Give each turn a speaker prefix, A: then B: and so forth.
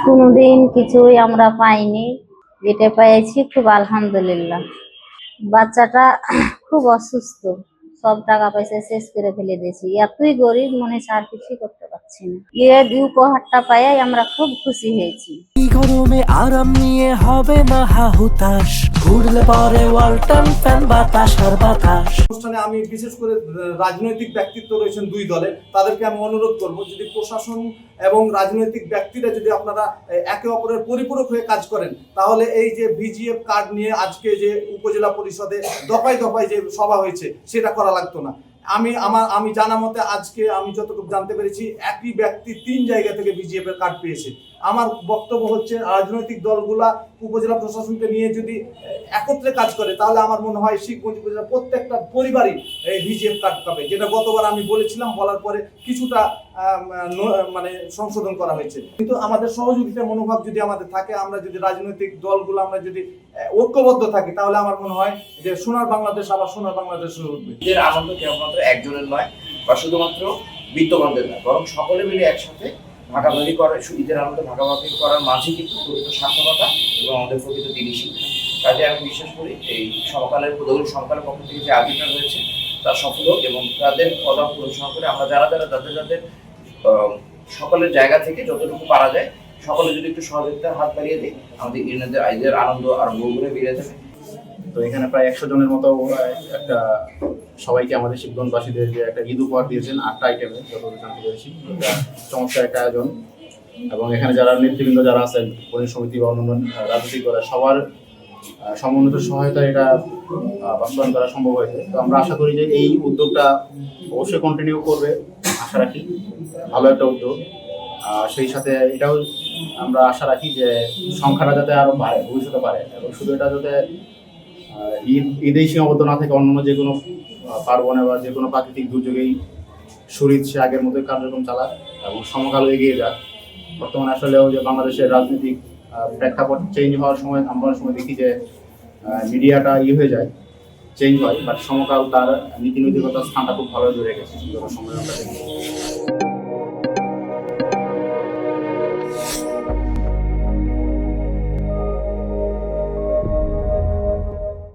A: কোনোদিন কিছুই আমরা পাইনি, যেটা পেয়েছি খুব আলহামদুলিল্লাহ। বাচ্চাটা খুব অসুস্থ, সব টাকা পয়সা শেষ করে ফেলে দিয়েছি, এতই গরিব মনে হচ্ছে আর কিছুই করতে পারছি না। উপহারটা পাই আমরা খুব খুশি হয়েছি।
B: গরমে আরাম নিয়ে হবে না হাহুতাশ, ঘুরলে পরে ওয়ালটন ফ্যান বাতাস আর বাতাস।
C: অনুষ্ঠানে আমি বিশেষ করে রাজনৈতিক ব্যক্তিত্ব রয়েছেন দুই দলে, তাদেরকে আমি অনুরোধ করব, যদি প্রশাসন এবং রাজনৈতিক ব্যক্তিরা যদি আপনারা একে অপরের পরিপূরক হয়ে কাজ করেন, তাহলে এই যে ভিজিএফ কার্ড নিয়ে আজকে যে উপজেলা পরিষদে দফায় দফায় যে সভা হয়েছে সেটা করা লাগতো না। আমি জানা মতে আজকে আমি যতটুকু জানতে পেরেছি একই ব্যক্তি 3 জায়গা থেকে বিজিএফ এর কার্ড পেয়েছে। আমার বক্তব্য হচ্ছে রাজনৈতিক দলগুলা উপজেলা প্রশাসনকে নিয়ে যদি একত্রে কাজ করে, তাহলে আমার মনে হয় শিখগঞ্জ উপজেলা প্রত্যেকটা পরিবারই এই ভিজিএফ কার্ড পাবে, যেটা গতবার আমি বলেছিলাম, বলার পরে কিছুটা মানে সংশোধন করা হয়েছে। কিন্তু আমাদের সহযোগিতার মনোভাব যদি আমাদের থাকে, আমরা যদি রাজনৈতিক দলগুলো আমরা যদি ঐক্যবদ্ধ থাকি, তাহলে আমার মনে হয় যে সোনার বাংলাদেশ আবার সোনার বাংলাদেশ হয়ে উঠবে।
D: এর আনন্দ কেবলমাত্র একজনের নয় বা শুধুমাত্র বিত্তবানদের নয়, বরং সকলে মিলে একসাথে ভাগাভাগি করে, ঈদের আনন্দ ভাগাভাগি করার মাঝে কিন্তু প্রকৃত সার্থকতা এবং আমাদের প্রকৃত দিনই শিক্ষা। কাজে আমি বিশ্বাস করি এই সমকালের প্রদর্শন সমকালের পক্ষ থেকে যে আয়োজনটা রয়েছে তা সফল হোক এবং তাদের পদক পূরণ করে আমরা যাদের সকলের জায়গা থেকে যতটুকু পারা যায় সকলে যদি একটু সহযোগিতার হাত বাড়িয়ে দিই, আমাদের ঈদের আনন্দ আর বহুগুণে বেড়ে যাবে।
E: তো এখানে প্রায় 100 জনের মতো একটা সবাইকে আমাদের শিবগঞ্জবাসীদের যে একটা ঈদ উপহার দিয়েছেন 8টা আইটেমে, যতদূর জানতে পেরেছি। এটা চমৎকার একটা আয়োজন এবং এখানে যারা নেতৃবৃন্দ যারা আছেন, পরিষদ সমিতি বা অন্যান্য রাজনৈতিক দলের সবার সমন্বিত সহায়তা এটা বাস্তবায়ন করা সম্ভব হয়েছে। তো আমরা আশা করি যে এই উদ্যোগটা অবশ্যই কন্টিনিউ করবে, আশা রাখি ভালো একটা উদ্যোগ। সেই সাথে এটাও আমরা আশা রাখি যে সংখ্যাটা যাতে আরো বাড়ে, ভবিষ্যতে বাড়ে, এবং শুধু এটা যাতে ঈদেই সীমাবদ্ধ না থেকে অন্যান্য যে কোনো পার্বণে বা যে কোনো প্রাকৃতিক দুর্যোগেই শরীর সে আগের মতোই কার্যক্রম চালাক এবং সমকাল এগিয়ে যাক। বর্তমানে আসলেও যে বাংলাদেশের রাজনৈতিক প্রেক্ষাপট চেঞ্জ হওয়ার সময় আমরা সময় দেখি যে মিডিয়াটা হয়ে যায়, চেঞ্জ হয়, বাট সমকাল তার নীতি নৈতিকতার স্থানটা খুব ভালো ধরে গেছে সময় আমরা দেখি।